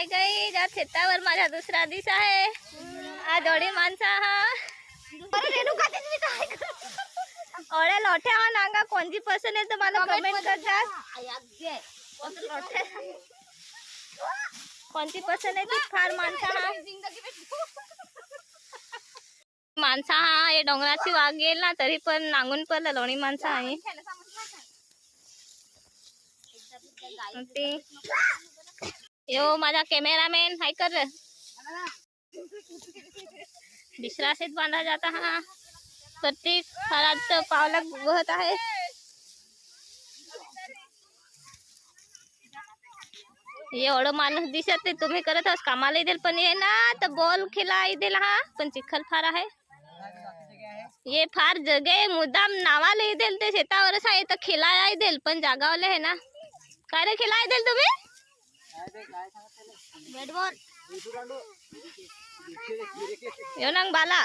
Hi guys, आज शेतावर माझा दुसरा दिवस आहे. आज ओढी माणसा हा ओढ्या लोठ्या नांगा कोणती पसंत आहे तर मला कमेंट करतात. कोणती पसंत आहे ती फार माणसा हा माणसा हा हे डोंगराची वाघ गेल ना तरी पण नांगून पडलं लोणी माणसा आहे. यो माझा कॅमेरामॅन हाय कर दुसरा सेट बांधा जाता हा प्रत्येक फारात पावला बहत आहे. एवढं माणूस दिसत नाही तुम्ही करत आहात कामाला येईल पण ये ना तर बॉल खेळा येईल हा पण चिखल फार आहे. ये फार जगे मुद्दाम नावाला येईल ते शेतावरच आहे तर खेळायला येईल पण जागावले आहे ना. काय रे खेळायला येईल तुम्ही बॅट बॉल यो नंग बाला